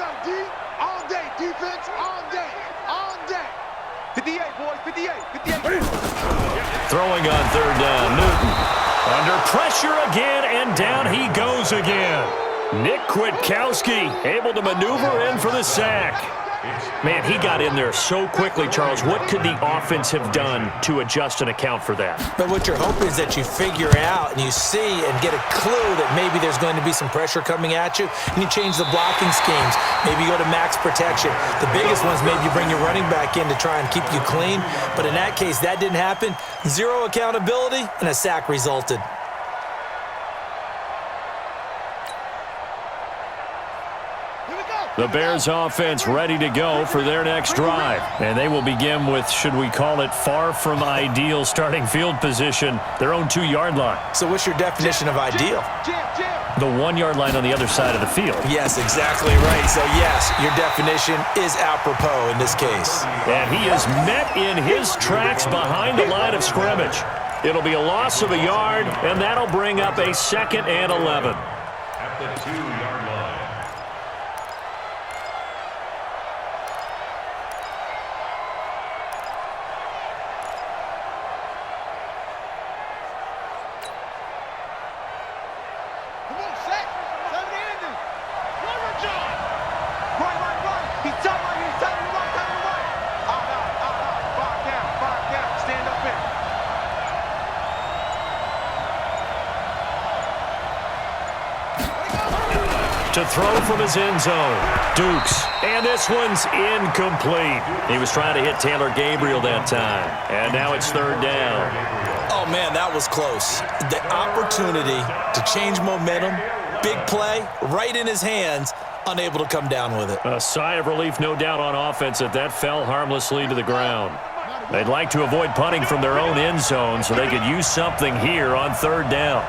go, D. All day. Defense all day. All day. 58, boys. 58. 58. Throwing on third down, Newton. Under pressure again, and down he goes again. Nick Kwiatkowski able to maneuver in for the sack. Man, he got in there so quickly, Charles. What could the offense have done to adjust and account for that? But what you're hoping is that you figure out and you see and get a clue that maybe there's going to be some pressure coming at you, and you change the blocking schemes. Maybe you go to max protection. The biggest ones, maybe you bring your running back in to try and keep you clean. But in that case, that didn't happen. Zero accountability, and a sack resulted. The Bears offense ready to go for their next drive. And they will begin with, should we call it, far from ideal starting field position, their own 2-yard line. So what's your definition of ideal? The 1-yard line on the other side of the field. Yes, exactly right. So yes, your definition is apropos in this case. And he is met in his tracks behind the line of scrimmage. It'll be a loss of a yard, and that'll bring up a 2nd and 11. At the 2-yard line. To throw from his end zone, Dukes, and this one's incomplete. He was trying to hit Taylor Gabriel that time, and now it's 3rd down. Oh, man, that was close. The opportunity to change momentum, big play, right in his hands, unable to come down with it. A sigh of relief, no doubt, on offense that fell harmlessly to the ground. They'd like to avoid punting from their own end zone so they could use something here on 3rd down.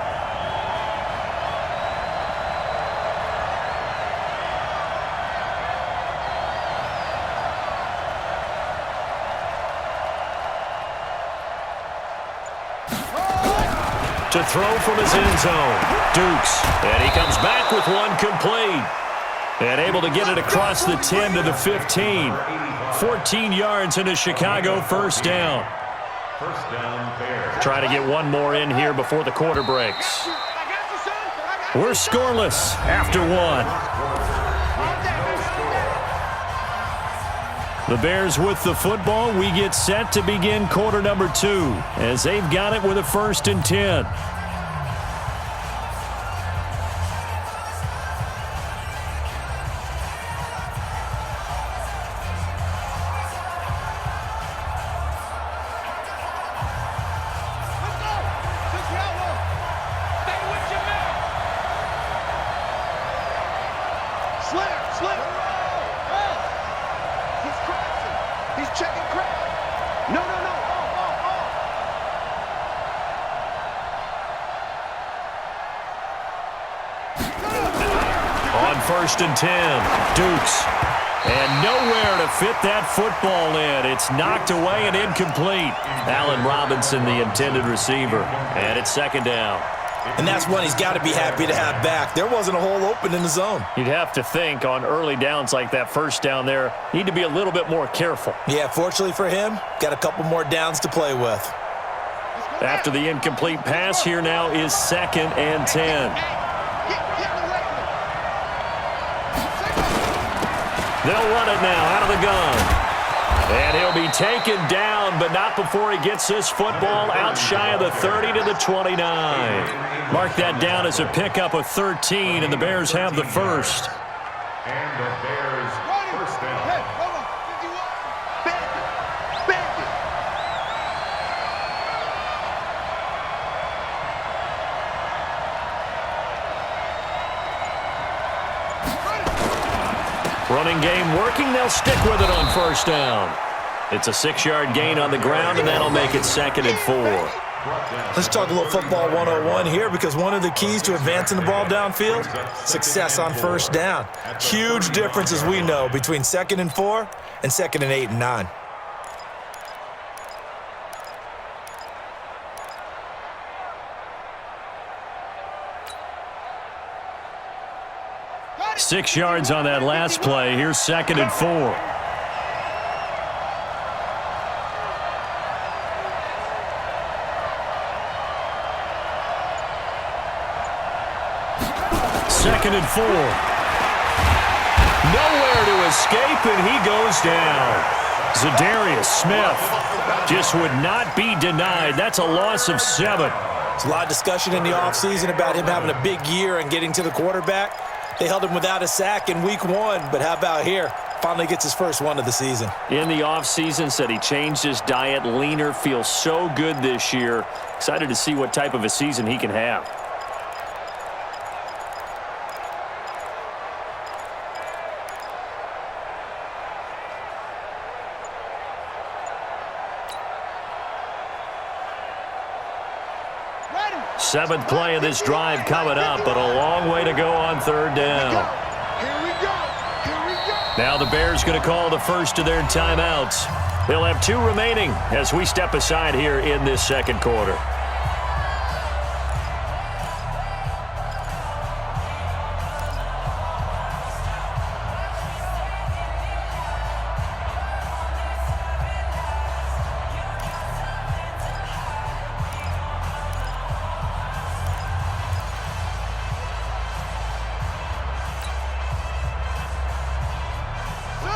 To throw from his end zone, Dukes, and he comes back with one complete. And able to get it across the 10 to the 15. 14 yards into Chicago, 1st down. First down, Bears. Trying to get one more in here before the quarter breaks. We're scoreless after 1. The Bears with the football. We get set to begin quarter number 2 as they've got it with a 1st and 10. On 1st and 10, Dukes. And nowhere to fit that football in. It's knocked away and incomplete. Allen Robinson, the intended receiver. And it's 2nd down. And that's one he's got to be happy to have back. There wasn't a hole open in the zone. You'd have to think on early downs like that 1st down there, need to be a little bit more careful. Yeah, fortunately for him, got a couple more downs to play with. After the incomplete pass, here now is 2nd and 10. They'll run it now out of the gun. And he'll be taken down, but not before he gets this football out shy of the 30 to the 29. Mark that down as a pickup of 13, and the Bears have the 1st. And the Bears first down. Running game working. They'll stick with it on 1st down. It's a 6-yard gain on the ground, and that'll make it 2nd and 4. Let's talk a little football 101 here, because one of the keys to advancing the ball downfield, success on 1st down. Huge difference, as we know, between 2nd and 4 and 2nd and 8 and 9. 6 yards on that last play. Here's 2nd and 4. Second and 4. Nowhere to escape, and he goes down. Zadarius Smith just would not be denied. That's a loss of 7. There's a lot of discussion in the offseason about him having a big year and getting to the quarterback. They held him without a sack in week 1, but how about here? Finally gets his first one of the season. In the offseason, said he changed his diet, leaner, feels so good this year. Excited to see what type of a season he can have. Seventh play of this drive coming up, but a long way to go on 3rd down. Here we go. Here we go. Now the Bears going to call the first of their timeouts. They'll have 2 remaining as we step aside here in this 2nd quarter.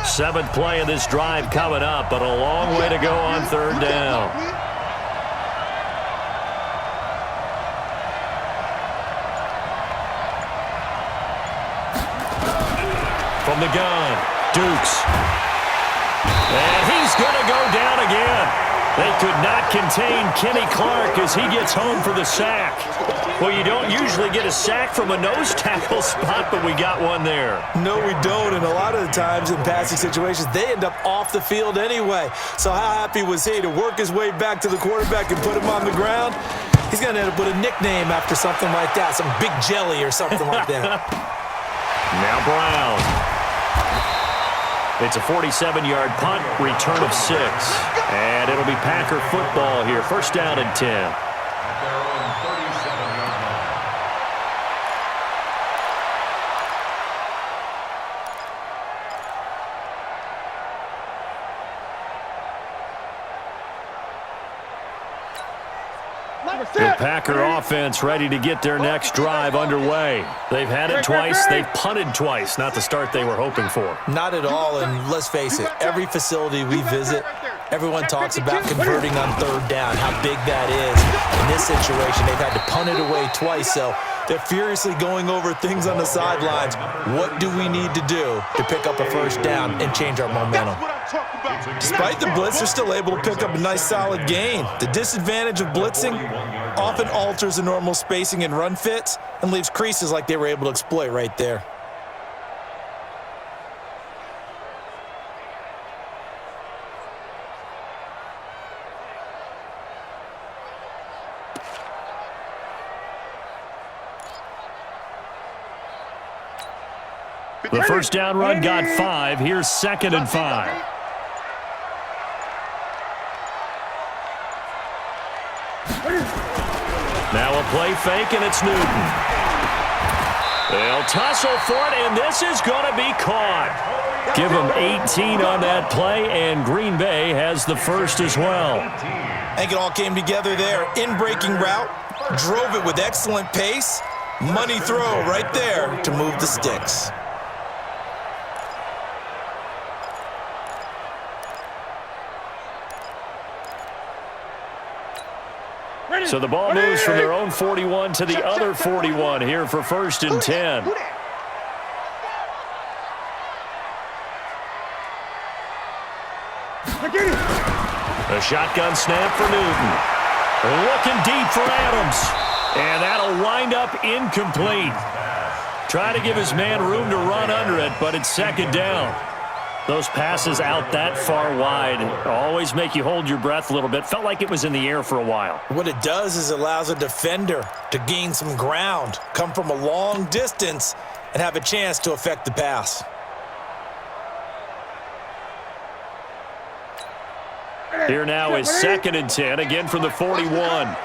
Seventh play of this drive coming up, but a long way to go on 3rd down. From the gun, Dukes. And he's going to go down again. They could not contain Kenny Clark as he gets home for the sack. Well, you don't usually get a sack from a nose tackle spot, but we got one there. No, we don't, and a lot of the times in passing situations, they end up off the field anyway. So how happy was he to work his way back to the quarterback and put him on the ground? He's going to end up with a nickname after something like that, some Big Jelly or something like that. Now Brown. It's a 47-yard punt, return of 6. And it'll be Packer football here. 1st down and 10. At their own 37-yard line. The Packer offense ready to get their next drive underway. They've had it twice. They've punted twice. Not the start they were hoping for. Not at all, and let's face it, every facility we visit, everyone talks about converting on 3rd down, how big that is. In this situation, they've had to punt it away twice, so they're furiously going over things on the sidelines. What do we need to do to pick up a 1st down and change our momentum? Despite the blitz, they're still able to pick up a nice solid gain. The disadvantage of blitzing often alters the normal spacing and run fits and leaves creases like they were able to exploit right there. The 1st down run got 5. Here's 2nd and 5. Now a play fake, and it's Newton. They'll tussle for it, and this is going to be caught. Give them 18 on that play, and Green Bay has the first as well. I think it all came together there. In-breaking route, drove it with excellent pace. Money throw right there to move the sticks. So the ball moves from their own 41 to the other 41 here for 1st and 10. A shotgun snap for Newton. Looking deep for Adams. And that'll wind up incomplete. Try to give his man room to run under it, but it's 2nd down. Those passes out that far wide always make you hold your breath a little bit. Felt like it was in the air for a while. What it does is it allows a defender to gain some ground, come from a long distance, and have a chance to affect the pass. Here now is 2nd and 10, again from the 41.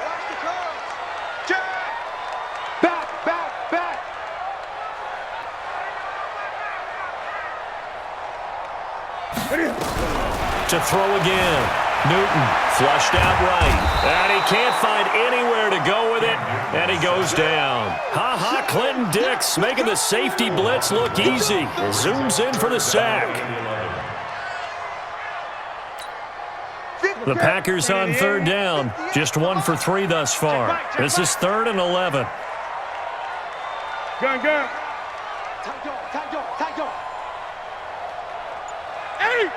To throw again. Newton flushed out right. And he can't find anywhere to go with it. And he goes down. Ha-ha, Clinton Dix making the safety blitz look easy. Zooms in for the sack. The Packers on third down. Just 1 for 3 thus far. This is 3rd and 11. Gun. Hey!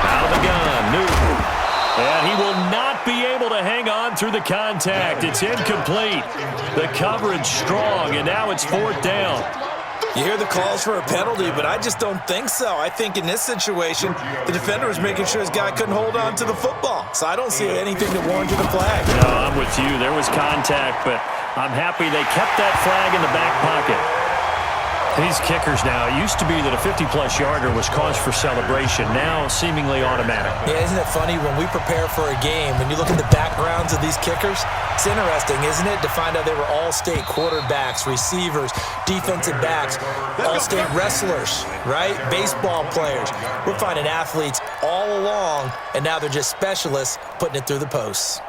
Out of the gun, Newton. And he will not be able to hang on through the contact. It's incomplete. The coverage strong, and now it's 4th down. You hear the calls for a penalty, but I just don't think so. I think in this situation, the defender was making sure his guy couldn't hold on to the football. So I don't see anything that warranted a flag. No, I'm with you. There was contact, but I'm happy they kept that flag in the back pocket. These kickers now, it used to be that a 50-plus yarder was cause for celebration. Now, seemingly automatic. Yeah, isn't it funny when we prepare for a game, when you look at the backgrounds of these kickers, it's interesting, isn't it, to find out they were all-state quarterbacks, receivers, defensive backs, all-state wrestlers, right? Baseball players. We're finding athletes all along, and now they're just specialists putting it through the posts.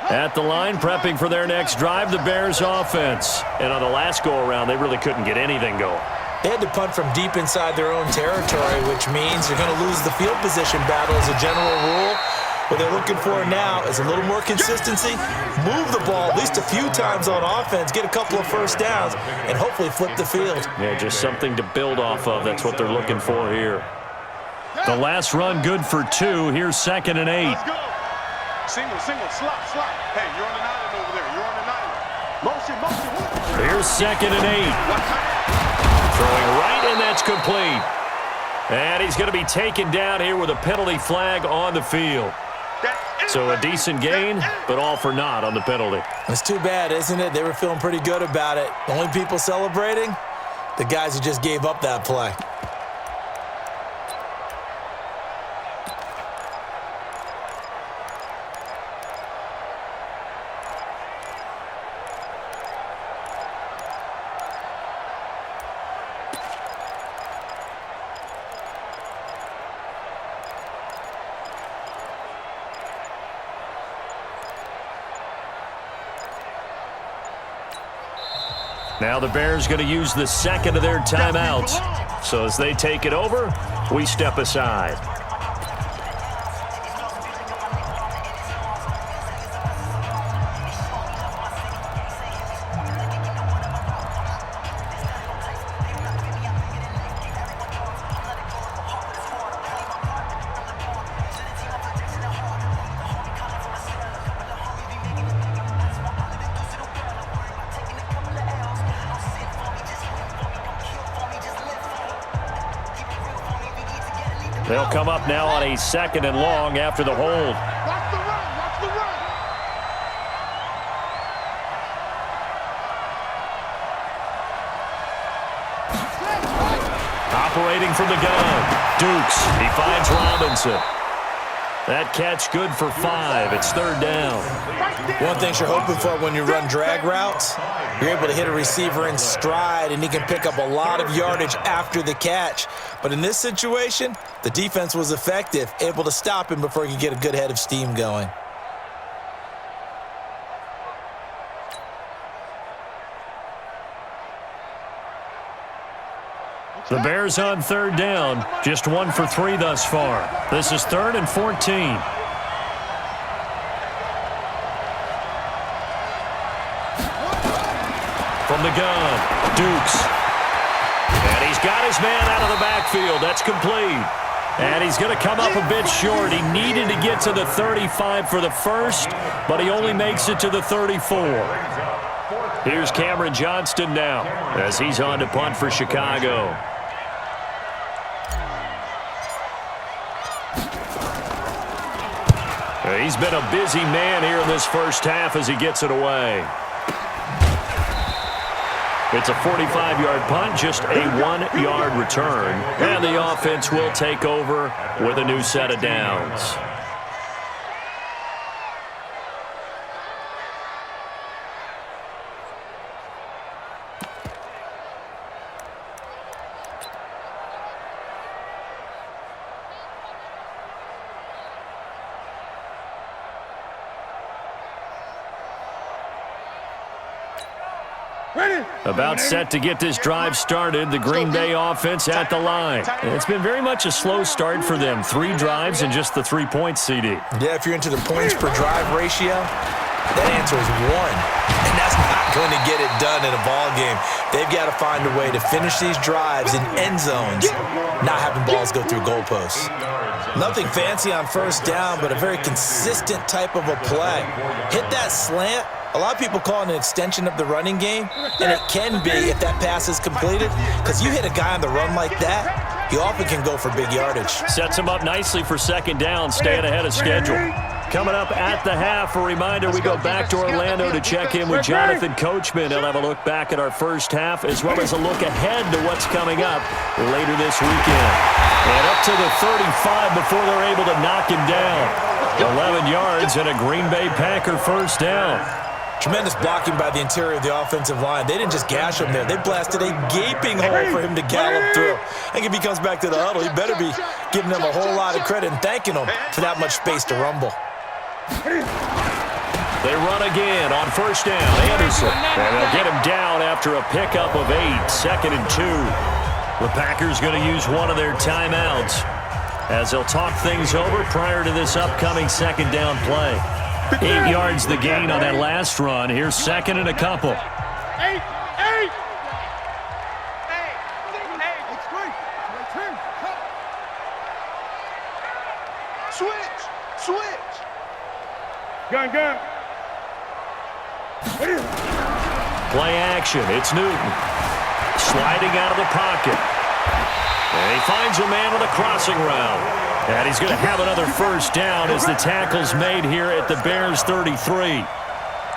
At the line, prepping for their next drive, the Bears offense. And on the last go-around, they really couldn't get anything going. They had to punt from deep inside their own territory, which means you're going to lose the field position battle as a general rule. What they're looking for now is a little more consistency, move the ball at least a few times on offense, get a couple of first downs, and hopefully flip the field. Yeah, just something to build off of. That's what they're looking for here. The last run good for 2. Here's 2nd and 8. Let's go. Single, slot. Hey, you're on an island over there. You're on an island. Motion. Here's 2nd and 8. Throwing right, and that's complete. And he's going to be taken down here with a penalty flag on the field. So a decent gain, but all for naught on the penalty. It's too bad, isn't it? They were feeling pretty good about it. The only people celebrating, the guys who just gave up that play. Now the Bears going to use the 2nd of their timeouts. So as they take it over, we step aside. They'll come up now on a 2nd and long after the hold. Watch the run. Operating from the gun. Dukes. He finds Robinson. That catch good for 5. It's 3rd down. One thing you're hoping for when you run drag routes, you're able to hit a receiver in stride, and he can pick up a lot of yardage after the catch. But in this situation, the defense was effective, able to stop him before he could get a good head of steam going. The Bears on 3rd down. Just 1 for 3 thus far. This is 3rd and 14. From the gun, Dukes. And he's got his man out of the backfield. That's complete. And he's going to come up a bit short. He needed to get to the 35 for the first, but he only makes it to the 34. Here's Cameron Johnston now as he's on to punt for Chicago. He's been a busy man here in this first half as he gets it away. It's a 45-yard punt, just a 1-yard return. And the offense will take over with a new set of downs. About set to get this drive started, the Green Bay offense at the line. It's been very much a slow start for them. 3 drives and just the 3 points, CD. Yeah, if you're into the points per drive ratio, that answer is 1. And that's not going to get it done in a ball game. They've got to find a way to finish these drives in end zones, not having balls go through goalposts. Nothing fancy on first down, but a very consistent type of a play. Hit that slant. A lot of people call it an extension of the running game, and it can be if that pass is completed, because you hit a guy on the run like that, he often can go for big yardage. Sets him up nicely for second down, staying ahead of schedule. Coming up at the half, a reminder, we go back to Orlando to check in with Jonathan Coachman. He'll have a look back at our first half, as well as a look ahead to what's coming up later this weekend. And up to the 35 before they're able to knock him down. 11 yards and a Green Bay Packer first down. Tremendous blocking by the interior of the offensive line. They didn't just gash him there. They blasted a gaping hole for him to gallop through. I think if he comes back to the huddle, he better be giving them a whole lot of credit and thanking them for that much space to rumble. They run again on first down. Anderson. And they'll get him down after a pickup of 8. 2nd and 2. The Packers going to use one of their timeouts as they'll talk things over prior to this upcoming second down play. 8 yards the gain on that last run. Here's 2nd and a couple. Switch. Gun. Play action. It's Newton. Sliding out of the pocket. And he finds a man with a crossing route. And he's going to have another first down as the tackle's made here at the Bears' 33.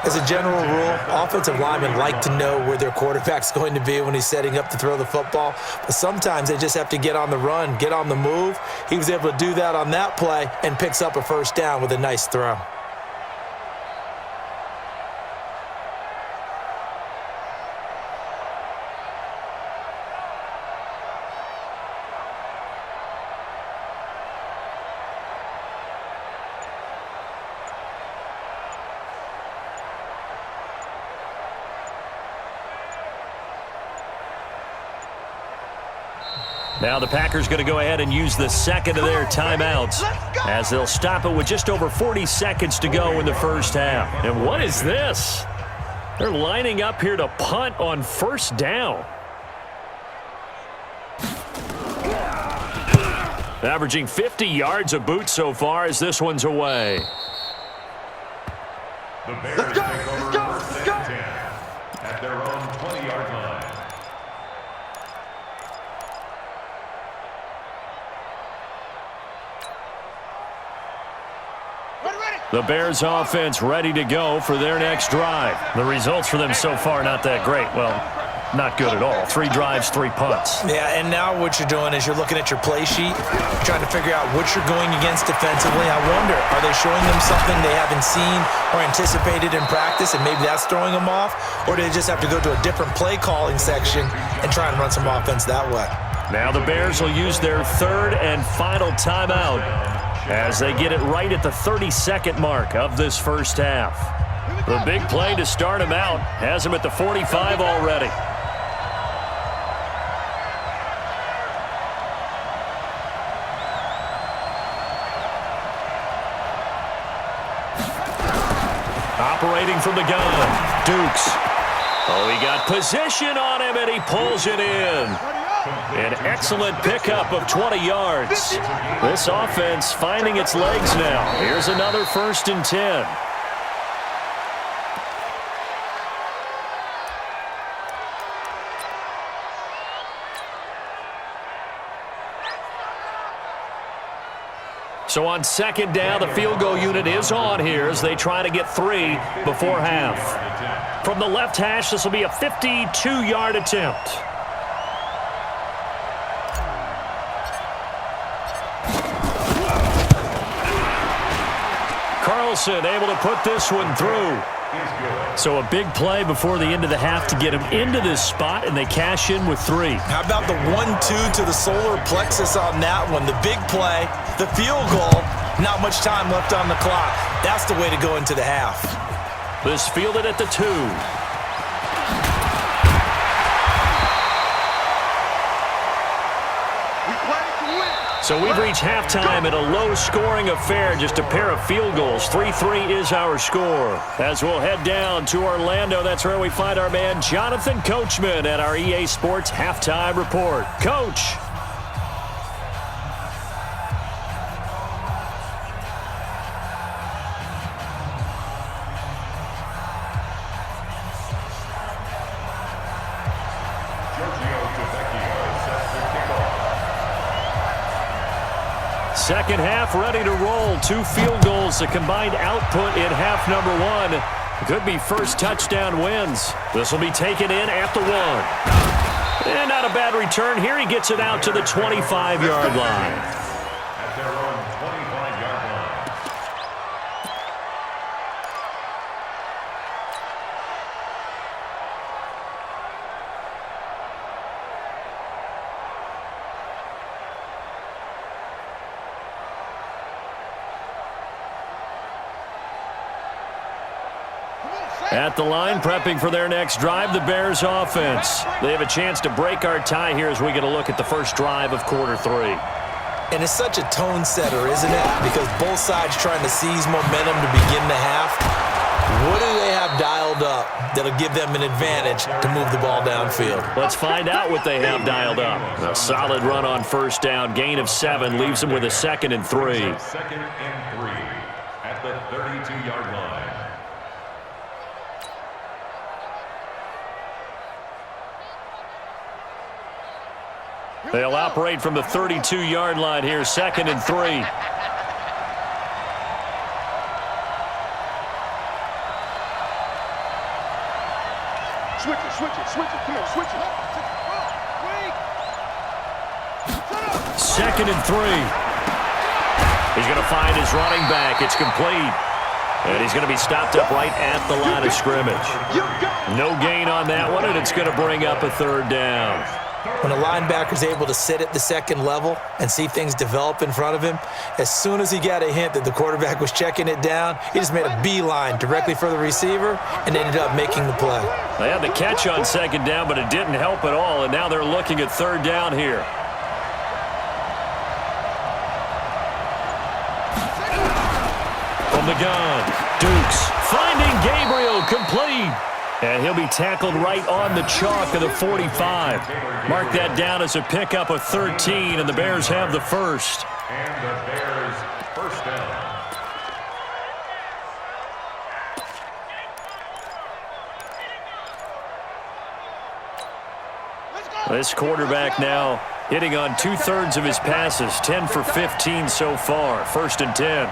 As a general rule, offensive linemen like to know where their quarterback's going to be when he's setting up to throw the football. But sometimes they just have to get on the run, get on the move. He was able to do that on that play and picks up a first down with a nice throw. Now the Packers going to go ahead and use the second of their timeouts as they'll stop it with just over 40 seconds to go in the first half. And what is this? They're lining up here to punt on first down. Averaging 50 yards a boot so far as this one's away. The Bears take over first and 10 at their own 20-yard line. The Bears offense ready to go for their next drive. The results for them so far not that great. Well, not good at all. 3 drives, 3 punts. Yeah, and now what you're doing is you're looking at your play sheet, trying to figure out what you're going against defensively. I wonder, are they showing them something they haven't seen or anticipated in practice, and maybe that's throwing them off? Or do they just have to go to a different play calling section and try and run some offense that way? Now the Bears will use their 3rd and final timeout as they get it right at the 30-second mark of this first half. The big play to start him out has him at the 45 already. Operating from the gun, Dukes. Oh, he got position on him, and he pulls it in. An excellent pickup of 20 yards. This offense finding its legs now. Here's another 1st and 10. So on second down, the field goal unit is on here as they try to get 3 before half. From the left hash, this will be a 52-yard attempt. Carlson able to put this one through. So a big play before the end of the half to get him into this spot, and they cash in with 3. How about the 1-2 to the solar plexus on that one? The big play, the field goal, not much time left on the clock. That's the way to go into the half. This fielded at the 2. So we've reached halftime in a low-scoring affair, just a pair of field goals. 3-3 is our score. As we'll head down to Orlando, that's where we find our man Jonathan Coachman at our EA Sports Halftime Report. Coach. Second half ready to roll. 2 field goals, the combined output in half number 1. Could be first touchdown wins. This will be taken in at the 1. And not a bad return here. He gets it out to the 25-yard line. At their own 25-yard line. At the line, prepping for their next drive, the Bears offense. They have a chance to break our tie here as we get a look at the first drive of quarter 3. And it's such a tone setter, isn't it? Because both sides trying to seize momentum to begin the half. What do they have dialed up that'll give them an advantage to move the ball downfield? Let's find out what they have dialed up. A solid run on first down, gain of 7, leaves them with a 2nd and 3. 2nd and 3 at the 32-yard line. They'll operate from the 32-yard line here, 2nd and 3. Switch it. Come on, switch it. 2nd and 3. He's going to find his running back. It's complete. And he's going to be stopped up right at the line of scrimmage. No gain on that one, and it's going to bring up a 3rd down. When a linebacker's able to sit at the 2nd level and see things develop in front of him, as soon as he got a hint that the quarterback was checking it down, he just made a beeline directly for the receiver and ended up making the play. They had the catch on 2nd down, but it didn't help at all, and now they're looking at 3rd down here. From the gun, Dukes finding Gabriel, complete. And he'll be tackled right on the chalk of the 45. Mark that down as a pickup of 13, and the Bears have the first. And the Bears first down. This quarterback now hitting on 2/3 of his passes, 10 for 15 so far. 1st and 10.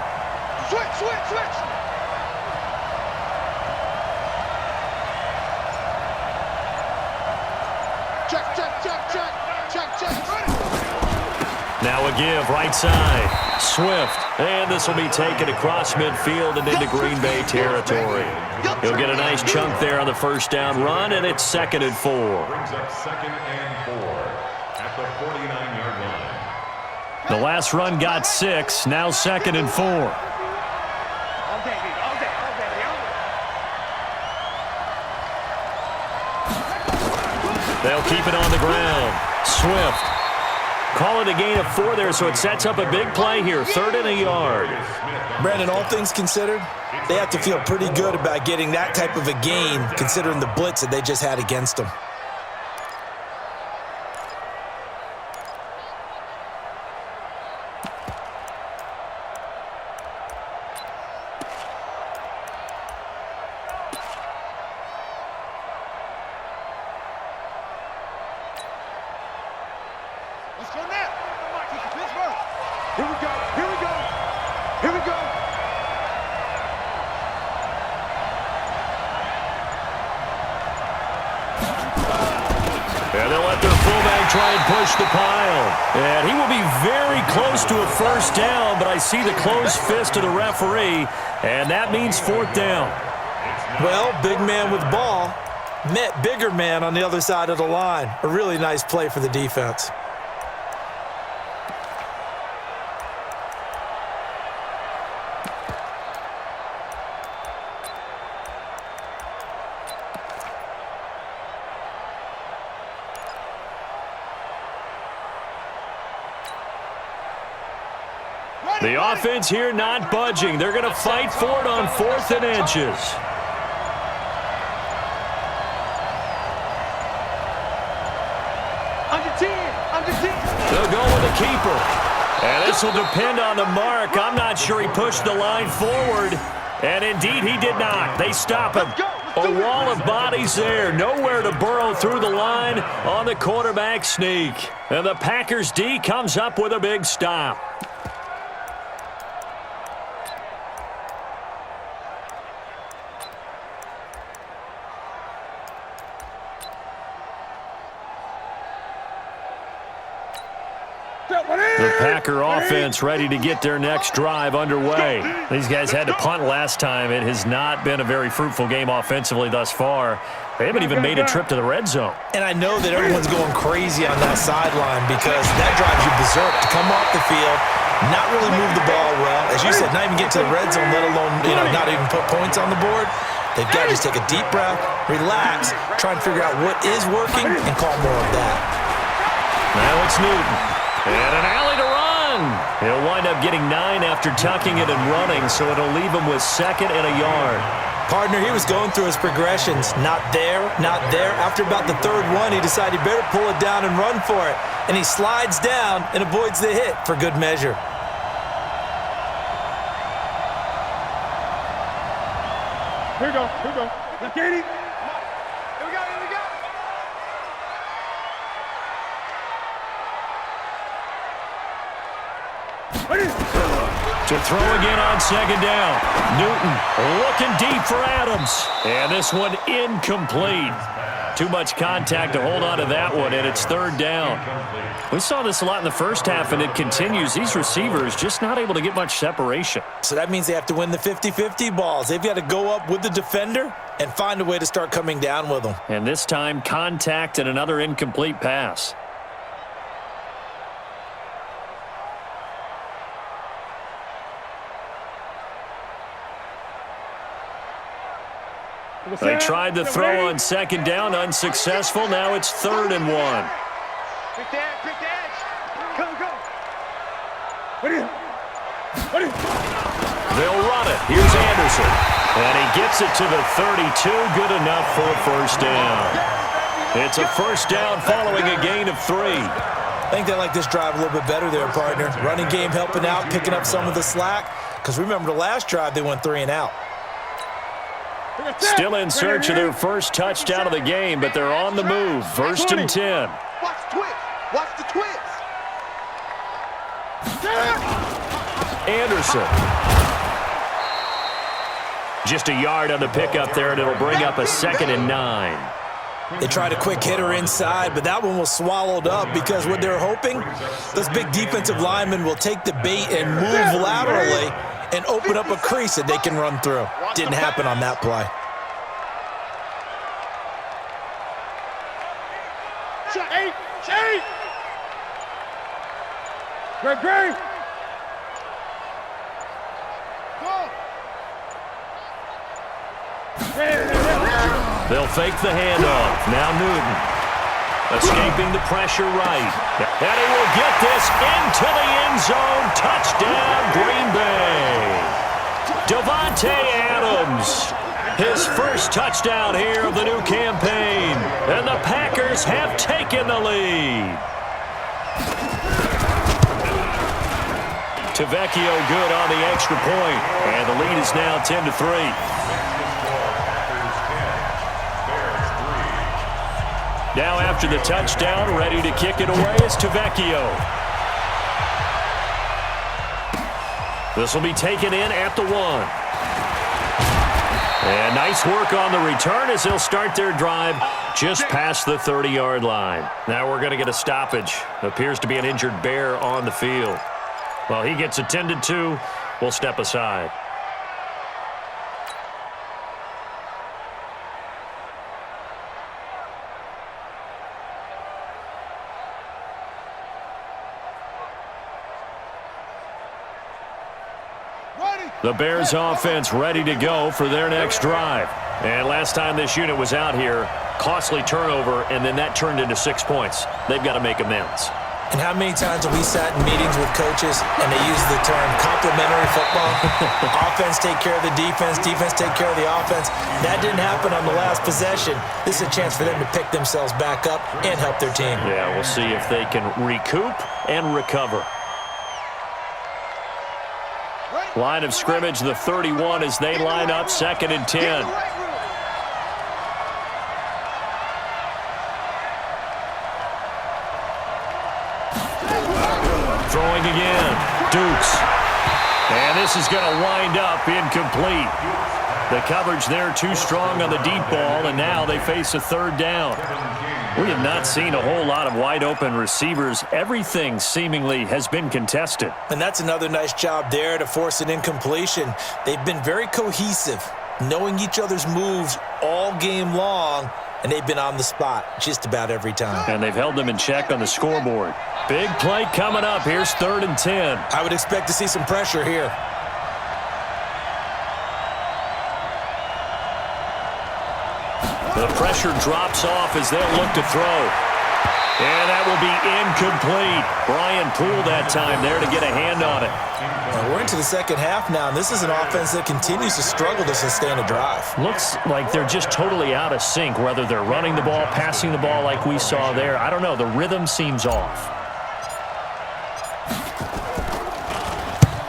Switch. Check. Now a give, right side. Swift. And this will be taken across midfield and into Green Bay territory. He'll get a nice chunk there on the first down run, and it's 2nd and 4. Brings up 2nd and 4 at the 49-yard line. The last run got 6, now 2nd and 4. They'll keep it on the ground. Swift. Call it a gain of 4 there, so it sets up a big play here. 3rd and a yard. Brandon, all things considered, they have to feel pretty good about getting that type of a gain considering the blitz that they just had against them. Let's go now. Here we go. to try and push the pile. And he will be very close to a first down, but I see the closed fist of the referee, and that means fourth down. Well, big man with ball met bigger man on the other side of the line. A really nice play for the defense. The offense here not budging. They're going to fight for it on 4th and inches. They'll go with the keeper. And this will depend on the mark. I'm not sure he pushed the line forward. And indeed, he did not. They stop him. A wall of bodies there. Nowhere to burrow through the line on the quarterback sneak. And the Packers D comes up with a big stop. The Packer offense ready to get their next drive underway. These guys had to punt last time. It has not been a very fruitful game offensively thus far. They haven't even made a trip to the red zone. And I know that everyone's going crazy on that sideline because that drives you berserk to come off the field, not really move the ball well. As you said, not even get to the red zone, let alone not even put points on the board. They've got to just take a deep breath, relax, try and figure out what is working, and call more of that. Now it's Newton. And an alley to run. He'll wind up getting 9 after tucking it and running, so it'll leave him with 2nd and a yard. Partner, he was going through his progressions. Not there, not there. After about the 3rd one, he decided he better pull it down and run for it. And he slides down and avoids the hit for good measure. Here we go. Here we go. Let's get it. Here we go. Here we go. To throw again on 2nd down. Newton looking deep for Adams. And this one incomplete. Too much contact to hold on to that one, and it's 3rd down. We saw this a lot in the first half, and it continues. These receivers just not able to get much separation. So that means they have to win the 50-50 balls. They've got to go up with the defender and find a way to start coming down with them. And this time, contact and another incomplete pass. They tried the throw on 2nd down, unsuccessful. Now it's 3rd and 1. Pick the edge. Come. They'll run it. Here's Anderson. And he gets it to the 32. Good enough for a first down. It's a first down following a gain of 3. I think they like this drive a little bit better there, partner. Running game helping out, picking up some of the slack. Because remember the last drive, they went 3 and out. Still in search of their first touchdown of the game, but they're on the move. 1st and 10. Watch the twist. Watch the twist. Anderson. Just a yard on the pickup there, and it'll bring up a 2nd and 9. They tried a quick hitter inside, but that one was swallowed up because what they're hoping, those big defensive linemen will take the bait and move laterally and open up a crease that they can run through. Didn't happen on that play. Eight. Great. They'll fake the handoff. Now Newton. Escaping the pressure right. And he will get this into the end zone. Touchdown, Green Bay. Davante Adams. His first touchdown here of the new campaign. And the Packers have taken the lead. Tavecchio good on the extra point. And the lead is now 10-3. Now after the touchdown, ready to kick it away is Tavecchio. This will be taken in at the 1. And nice work on the return as they'll start their drive just past the 30-yard line. Now we're going to get a stoppage. Appears to be an injured bear on the field. Well, he gets attended to. We'll step aside. The Bears offense ready to go for their next drive. And last time this unit was out here, costly turnover, and then that turned into 6 points. They've got to make amends. And how many times have we sat in meetings with coaches and they use the term complementary football? Offense take care of the defense, defense take care of the offense. That didn't happen on the last possession. This is a chance for them to pick themselves back up and help their team. Yeah, we'll see if they can recoup and recover. Line of scrimmage, the 31, as they line up 2nd and 10. Throwing again. Dukes. And this is going to wind up incomplete. The coverage there too strong on the deep ball, and now they face a 3rd down. We have not seen a whole lot of wide-open receivers. Everything seemingly has been contested. And that's another nice job there to force an incompletion. They've been very cohesive, knowing each other's moves all game long, and they've been on the spot just about every time. And they've held them in check on the scoreboard. Big play coming up. Here's 3rd and 10. I would expect to see some pressure here. The pressure drops off as they'll look to throw. And that will be incomplete. Brian Poole that time there to get a hand on it. Now we're into the second half now, and this is an offense that continues to struggle to sustain a drive. Looks like they're just totally out of sync, whether they're running the ball, passing the ball like we saw there. I don't know. The rhythm seems off.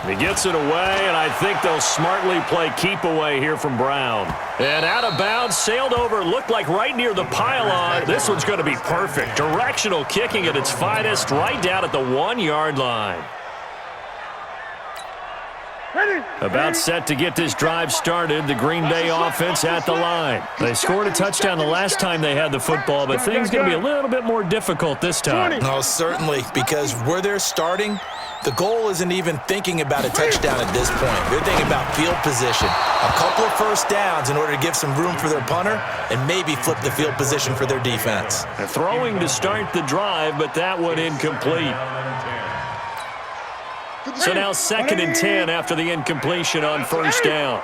He gets it away, and I think they'll smartly play keep away here from Brown. And out of bounds, sailed over, looked like right near the pylon. This one's going to be perfect. Directional kicking at its finest, right down at the 1-yard line. About set to get this drive started, the Green Bay offense at the line. They scored a touchdown the last time they had the football, but things going to be a little bit more difficult this time. Oh, certainly, because where they're starting, the goal isn't even thinking about a touchdown at this point. They're thinking about field position. A couple of first downs in order to give some room for their punter and maybe flip the field position for their defense. They're throwing to start the drive, but that one incomplete. So now 2nd and 10 after the incompletion on 1st down.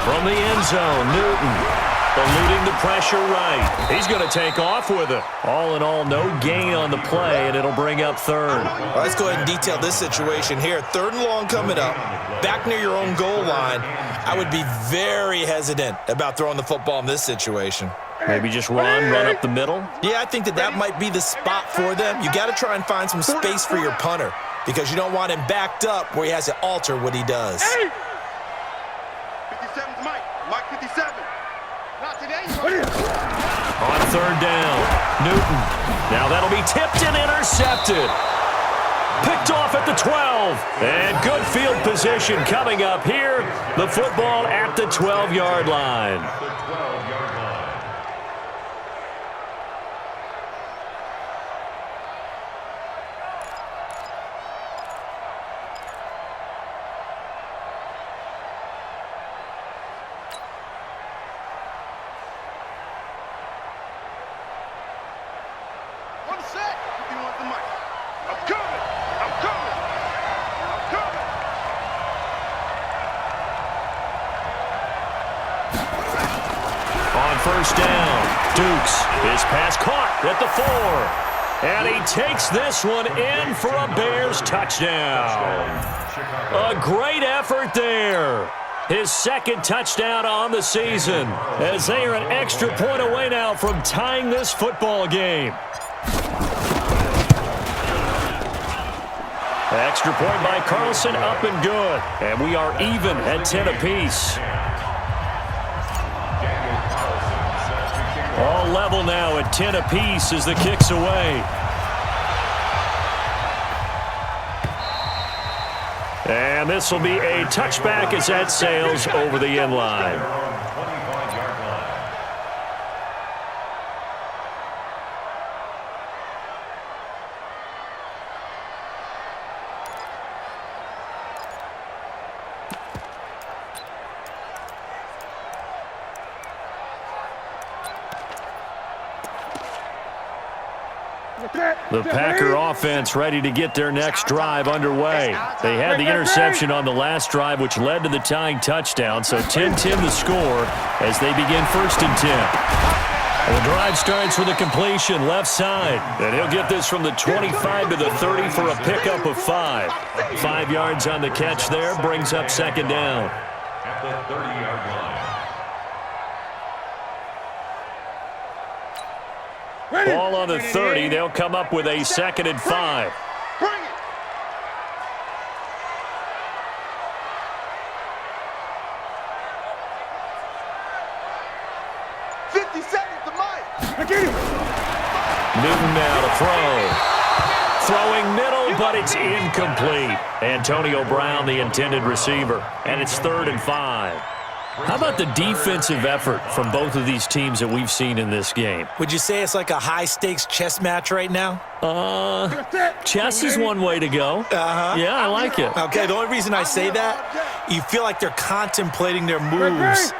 From the end zone, Newton. Eluding the pressure right. He's going to take off with it. All in all, no gain on the play, and it'll bring up 3rd. Well, let's go ahead and detail this situation here. 3rd and long coming up, back near your own goal line. I would be very hesitant about throwing the football in this situation. Maybe just run up the middle? Yeah, I think that might be the spot for them. You got to try and find some space for your punter because you don't want him backed up where he has to alter what he does. 57's Mike. Mike 57. Not today. On 3rd down, Newton. Now that'll be tipped and intercepted. Picked off at the 12. And good field position coming up here. The football at the 12-yard line. First down, Dukes. His pass caught at the 4. And he takes this one in for a Bears touchdown. A great effort there. His 2nd touchdown on the season as they are an extra point away now from tying this football game. Extra point by Carlson, up and good. And we are even at 10 apiece. All level now at 10 apiece as the kick's away. And this will be a touchback as that sails over the end line. The Packer offense ready to get their next drive underway. They had the interception on the last drive, which led to the tying touchdown. So 10-10 the score as they begin 1st and 10. And the drive starts with a completion left side. And he'll get this from the 25 to the 30 for a pickup of 5. 5 yards on the catch there, brings up 2nd down. At the 30-yard line. Ball on the 30. They'll come up with a 2nd and 5. Bring it. Newton now to throw. Throwing middle, but it's incomplete. Antonio Brown, the intended receiver. And it's 3rd and 5. How about the defensive effort from both of these teams that we've seen in this game? Would you say it's like a high-stakes chess match right now? Chess is one way to go. Yeah, I like it. Okay, the only reason I say that, you feel like they're contemplating their moves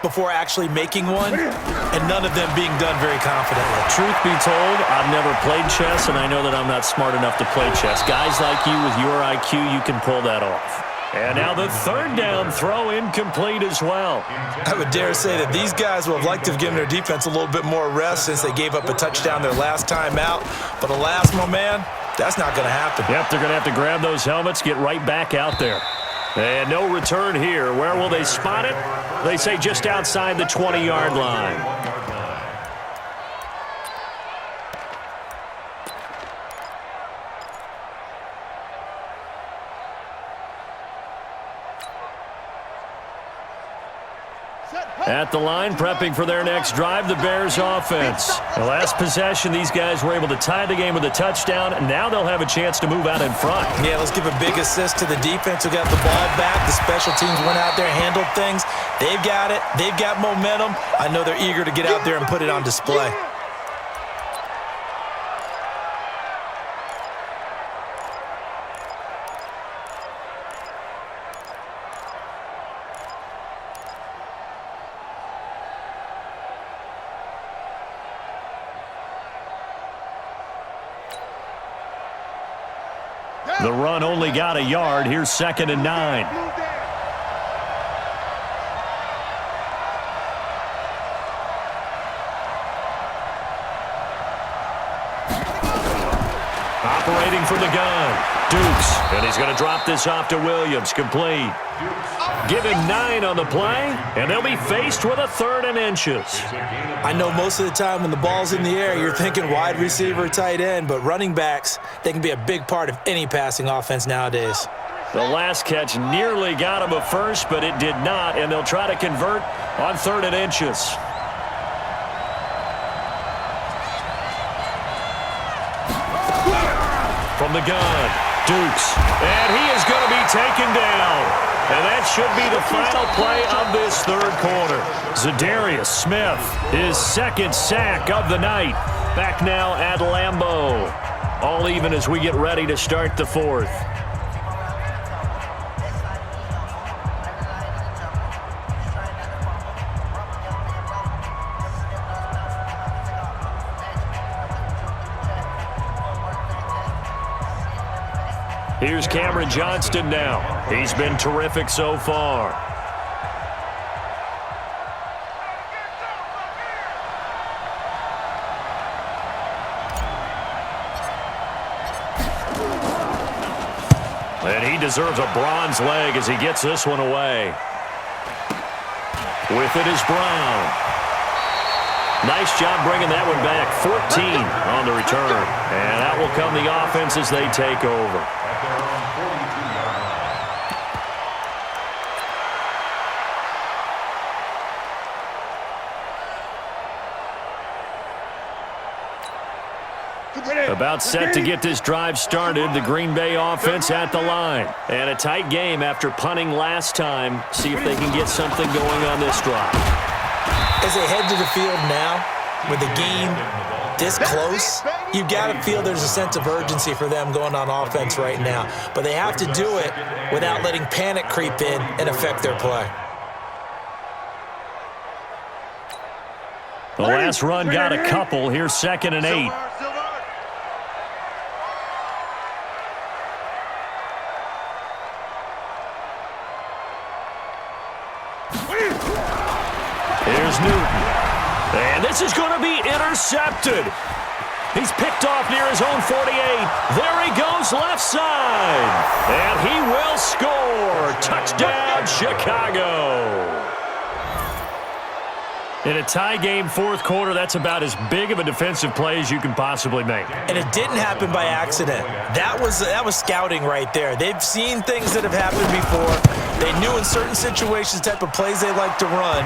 before actually making one, and none of them being done very confidently. Truth be told, I've never played chess, and I know that I'm not smart enough to play chess. Guys like you with your IQ, you can pull that off. And now the 3rd down throw incomplete as well. I would dare say that these guys would have liked to have given their defense a little bit more rest since they gave up a touchdown their last time out. But alas, my man, that's not going to happen. Yep, they're going to have to grab those helmets, get right back out there. And no return here. Where will they spot it? They say just outside the 20-yard line. At the line, prepping for their next drive, the Bears offense. The last possession, these guys were able to tie the game with a touchdown, and now they'll have a chance to move out in front. Yeah, let's give a big assist to the defense who got the ball back. The special teams went out there, handled things. They've got it. They've got momentum. I know they're eager to get out there and put it on display. The run only got a yard. Here's 2nd and 9. Operating from the gun. Dukes. And he's going to drop this off to Williams. Complete. Give him 9 on the play, and they'll be faced with a 3rd and inches. I know most of the time when the ball's in the air, you're thinking wide receiver, tight end, but running backs, they can be a big part of any passing offense nowadays. The last catch nearly got him a first, but it did not, and they'll try to convert on 3rd and inches. From the gun, Dukes, and he is going to be taken down. And that should be the final play of this 3rd quarter. Zadarius Smith, his 2nd sack of the night. Back now at Lambeau. All even as we get ready to start the 4th. Here's Cameron Johnston now. He's been terrific so far. And he deserves a bronze leg as he gets this one away. With it is Brown. Nice job bringing that one back. 14 on the return. And that will come the offense as they take over. About set to get this drive started. The Green Bay offense at the line. And a tight game after punting last time. See if they can get something going on this drive. As they head to the field now, with the game this close, you've got to feel there's a sense of urgency for them going on offense right now. But they have to do it without letting panic creep in and affect their play. The last run got a couple. Here's 2nd and 8. Here's Newton. And this is going to be intercepted. He's picked off near his own 48. There he goes left side. And he will score. Touchdown, Chicago. In a tie game, 4th quarter, that's about as big of a defensive play as you can possibly make. And it didn't happen by accident. That was scouting right there. They've seen things that have happened before. They knew in certain situations the type of plays they like to run,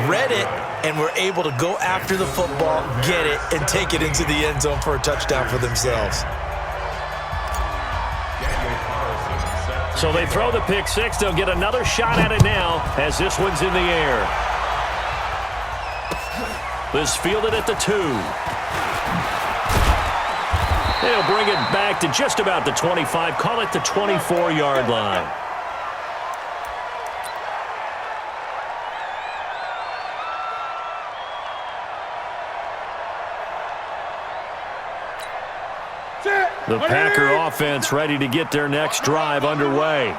read it, and were able to go after the football, get it, and take it into the end zone for a touchdown for themselves. So they throw the pick six. They'll get another shot at it now as this one's in the air. This fielded at the 2. They'll bring it back to just about the 25. Call it the 24-yard line. The Packer offense ready to get their next drive underway.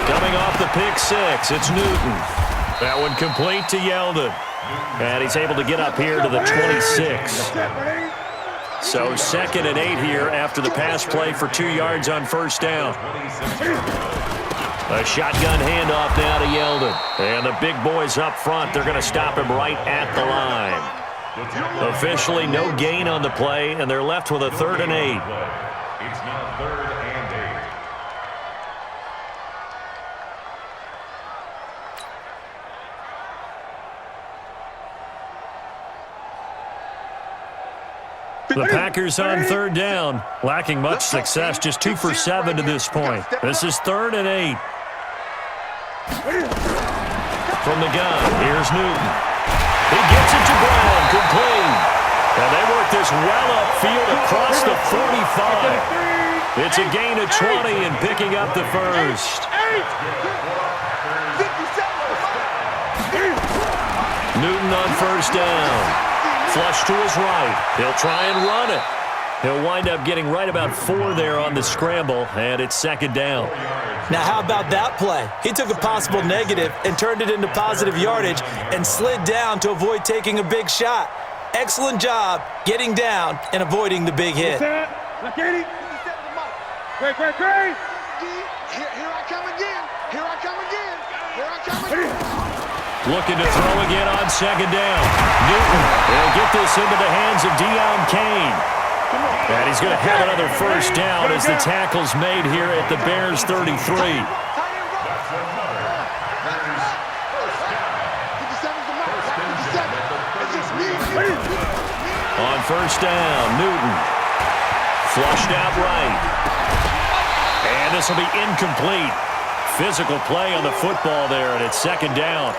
Coming off the pick six, it's Newton. That one complete to Yeldon. And he's able to get up here to the 26. So 2nd and 8 here after the pass play for 2 yards on 1st down. A shotgun handoff now to Yeldon. And the big boys up front, they're going to stop him right at the line. Officially no gain on the play, and they're left with a 3rd and 8. It's now 3rd and 8. The Packers on 3rd down, lacking much success, just 2 for 7 to this point. This is 3rd and 8. From the gun, here's Newton. He gets it to Brown, complete. And they work this well upfield across the 45. It's a gain of 20 and picking up the first. Newton on 1st down. Flush to his right. He'll try and run it. He'll wind up getting right about 4 there on the scramble, and it's 2nd down. Now, how about that play? He took a possible negative and turned it into positive yardage and slid down to avoid taking a big shot. Excellent job getting down and avoiding the big hit. Great. Here I come again. Here I come again. Here I come again. Looking to throw again on 2nd down. Newton will get this into the hands of Deion Kane. And he's going to have another 1st down as the tackle's made here at the Bears 33. On 1st down, Newton. Flushed out right. And this will be incomplete. Physical play on the football there, and it's 2nd down.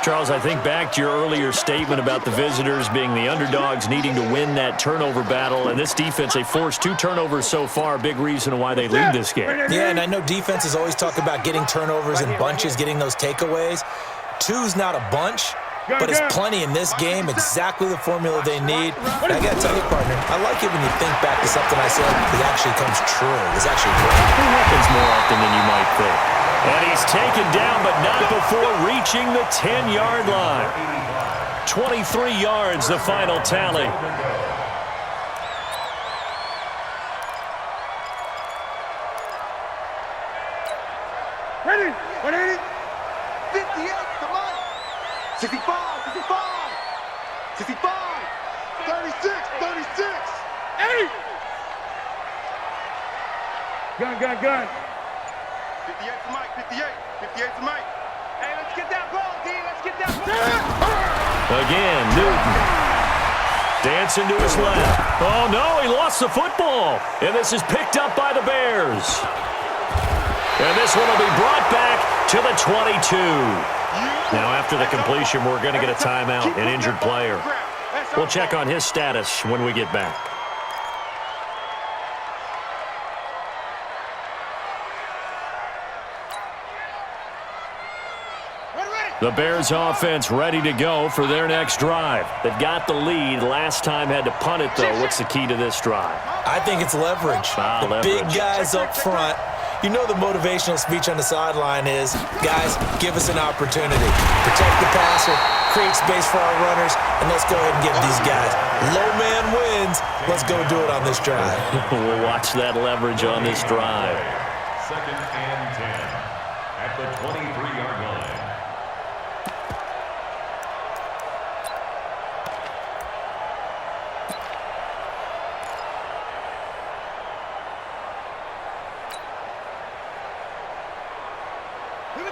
Charles, I think back to your earlier statement about the visitors being the underdogs needing to win that turnover battle. And this defense, they forced 2 turnovers so far, a big reason why they lead this game. Yeah, and I know defenses always talk about getting turnovers in bunches, getting those takeaways. 2's not a bunch, but it's plenty in this game, exactly the formula they need. And I got to tell you, partner, I like it when you think back to something I said that actually comes true. It's actually great. It happens more often than you might think. And he's taken down, but not before reaching the 10-yard line. 23 yards, the final tally. Ready? 180. 58, come on. 65, 65. 65. 36, 36. 8. Gun. 58 to Mike, 58. 58 to Mike. Hey, let's get that ball, D. Let's get that ball. Again, Newton. Dancing to his left. Oh, no, he lost the football. And this is picked up by the Bears. And this one will be brought back to the 22. Now, after the completion, we're going to get a timeout, an injured player. We'll check on his status when we get back. The Bears offense ready to go for their next drive. They've got the lead. Last time had to punt it, though. What's the key to this drive? I think it's leverage. The leverage. Big guys up front. You know the motivational speech on the sideline is, guys, give us an opportunity. Protect the passer, create space for our runners, and let's go ahead and get these guys. Low man wins. Let's go do it on this drive. We'll watch that leverage on this drive. 2nd and 10 at the 23-yard line.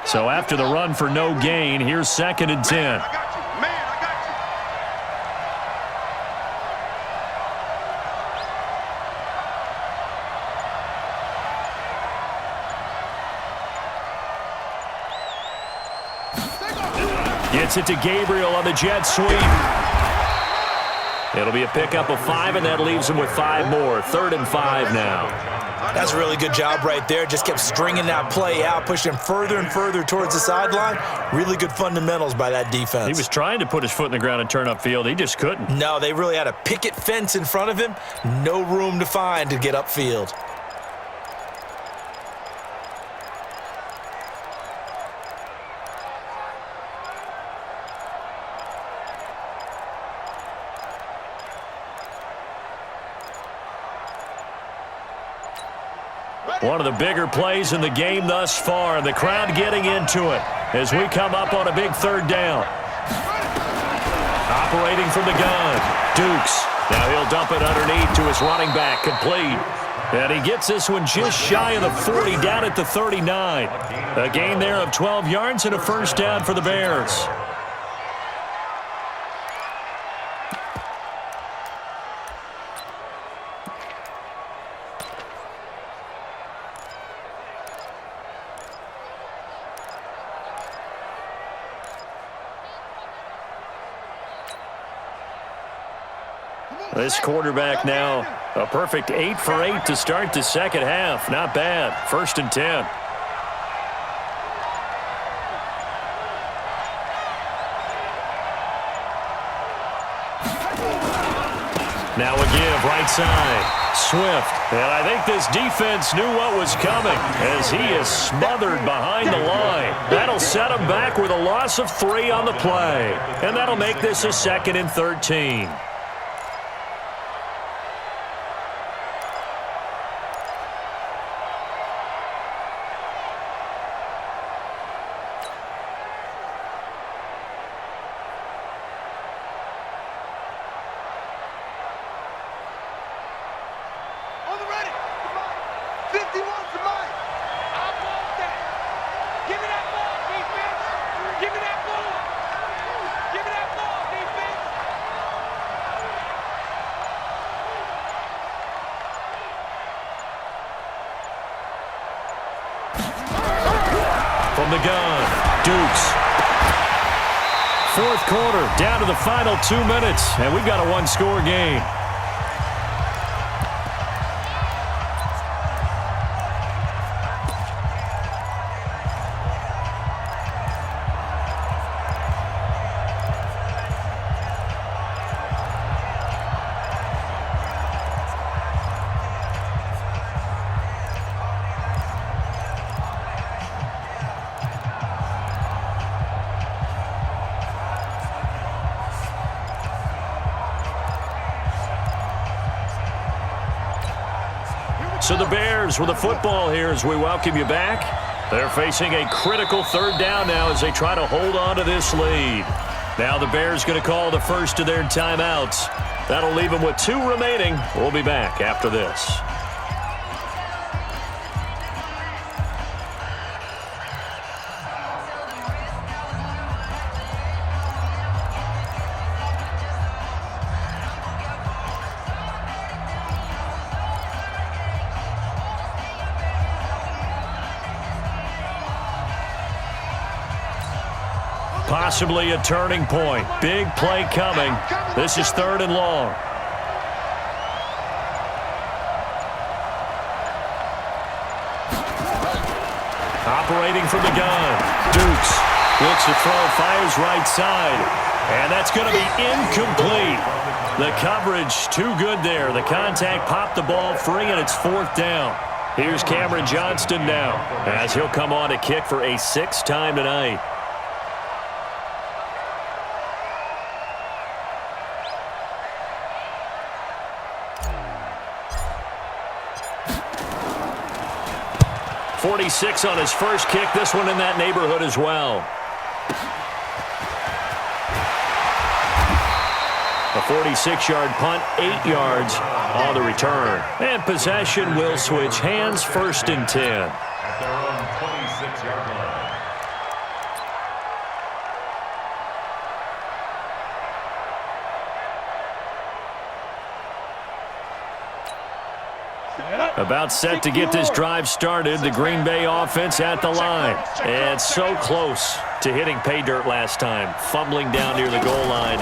So after the run for no gain, here's 2nd and 10. I got you. Man, I got you. Gets it to Gabriel on the jet sweep. It'll be a pickup of 5, and that leaves him with 5 more. 3rd and 5 now. That's a really good job right there. Just kept stringing that play out, pushing him further and further towards the sideline. Really good fundamentals by that defense. He was trying to put his foot in the ground and turn upfield. He just couldn't. No, they really had a picket fence in front of him. No room to find to get upfield. One of the bigger plays in the game thus far. The crowd getting into it as we come up on a big 3rd down. Operating from the gun, Dukes. Now he'll dump it underneath to his running back, complete. And he gets this one just shy of the 40, down at the 39. A gain there of 12 yards and a 1st down for the Bears. This quarterback now, a perfect 8 for 8 to start the 2nd half. Not bad. 1st and 10. Now a give right side. Swift. And I think this defense knew what was coming as he is smothered behind the line. That'll set him back with a loss of 3 on the play. And that'll make this a 2nd and 13. From the gun, Dukes. 4th quarter, down to the final 2 minutes, and we've got a 1-score game. So the Bears with the football here as we welcome you back. They're facing a critical 3rd down now as they try to hold on to this lead. Now the Bears going to call the first of their timeouts. That'll leave them with 2 remaining. We'll be back after this. Possibly a turning point. Big play coming. This is 3rd and long. Operating from the gun. Dukes looks to throw, fires right side. And that's going to be incomplete. The coverage too good there. The contact popped the ball free, and it's 4th down. Here's Cameron Johnston now, as he'll come on to kick for a 6th time tonight. .46 on his first kick. This one in that neighborhood as well. A 46-yard punt, 8 yards on the return. And possession will switch hands, 1st and 10. At their own 26-yard line. About set to get this drive started. The Green Bay offense at the line. And so close to hitting pay dirt last time. Fumbling down near the goal line.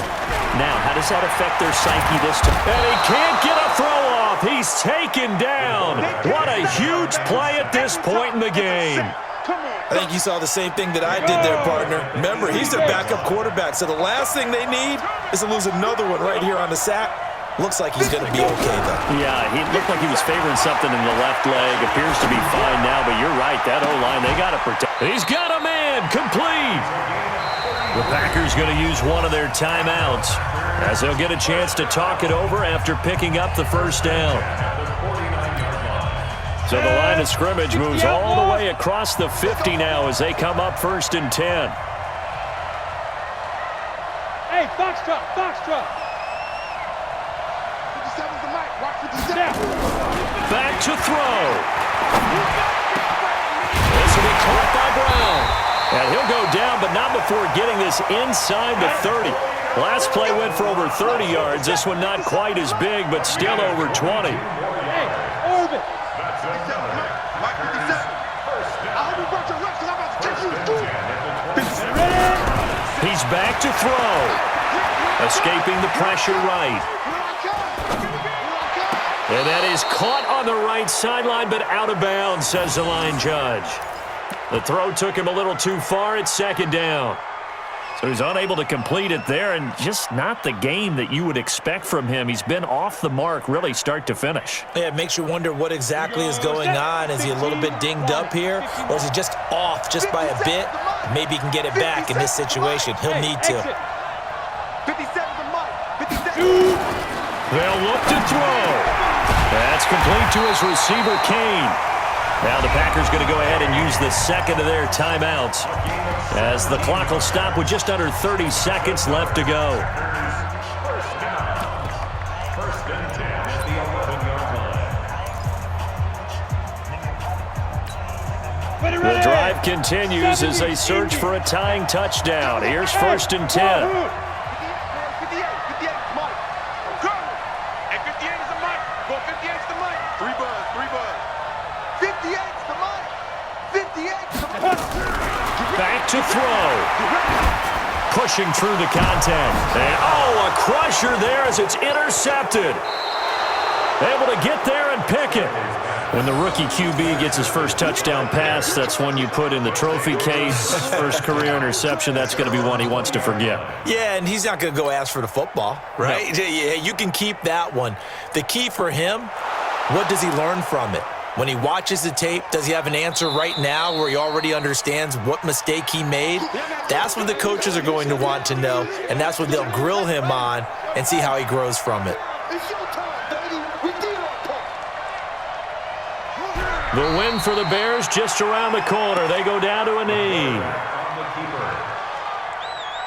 Now, how does that affect their psyche this time? And he can't get a throw off. He's taken down. What a huge play at this point in the game. I think you saw the same thing that I did there, partner. Remember, he's their backup quarterback, so the last thing they need is to lose another one right here on the sack. Looks like he's going to be okay, though. Yeah, he looked like he was favoring something in the left leg. Appears to be fine now, but you're right. That O-line, they got to protect. He's got a man. Complete. The Packers going to use one of their timeouts as they'll get a chance to talk it over after picking up the 1st down. So the line of scrimmage moves all the way across the 50 now as they come up 1st and 10. Hey, Foxtrot, Foxtrot. Back to throw. This will be caught by Brown. And he'll go down, but not before getting this inside the 30. Last play went for over 30 yards. This one not quite as big, but still over 20. Hey, Orbit. He's back to throw. Escaping the pressure right. And that is caught on the right sideline, but out of bounds, says the line judge. The throw took him a little too far. It's 2nd down. So he's unable to complete it there, and just not the game that you would expect from him. He's been off the mark, really, start to finish. Yeah, it makes you wonder what exactly is going on. Is he a little bit dinged up here, or is he just off just by a bit? Maybe he can get it back in this situation. He'll need to. 57 to Mike. 57. They'll look to throw. That's complete to his receiver, Kane. Now the Packers going to go ahead and use the 2nd of their timeouts as the clock will stop with just under 30 seconds left to go. First and 10 at the 11-yard line. The drive continues as they search for a tying touchdown. Here's 1st and 10. 58 is Mike. And 58 is the Mike. Go 58 is the Mike. 3 buzz, 3 buzz. 58 is the Mike. 58 is the Mike. Back to throw. Pushing through the contact. And, oh, a crusher there as it's intercepted. Able to get there and pick it. When the rookie QB gets his first touchdown pass, that's one you put in the trophy case. First career interception, that's going to be one he wants to forget. Yeah, and he's not going to go ask for the football, right? No. Yeah, you can keep that one. The key for him, what does he learn from it? When he watches the tape, does he have an answer right now where he already understands what mistake he made? That's what the coaches are going to want to know, and that's what they'll grill him on and see how he grows from it. The win for the Bears just around the corner. They go down to a knee. On the keeper.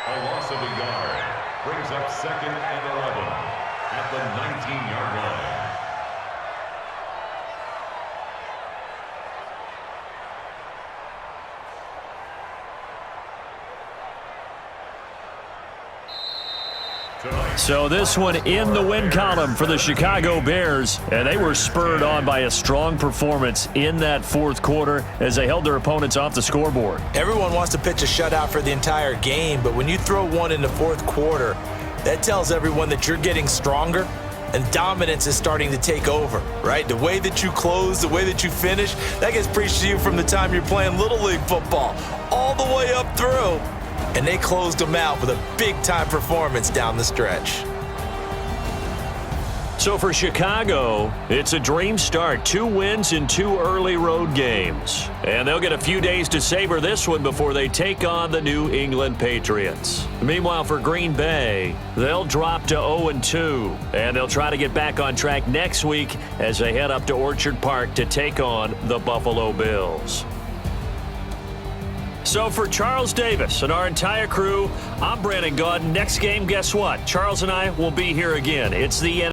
A loss of a yard brings up 2nd and 11 at the 19-yard line. Tonight, So this one in the win column for the Chicago Bears, and they were spurred on by a strong performance in that fourth quarter as they held their opponents off the scoreboard. Everyone wants to pitch a shutout for the entire game, but when you throw one in the fourth quarter, that tells everyone that you're getting stronger and dominance is starting to take over, right? The way that you close, the way that you finish, that gets preached to you from the time you're playing Little League football all the way up through. And they closed them out with a big-time performance down the stretch. So for Chicago, it's a dream start. 2 wins in 2 early road games. And they'll get a few days to savor this one before they take on the New England Patriots. Meanwhile, for Green Bay, they'll drop to 0-2. And they'll try to get back on track next week as they head up to Orchard Park to take on the Buffalo Bills. So for Charles Davis and our entire crew, I'm Brandon Gaudin. Next game, guess what? Charles and I will be here again. It's the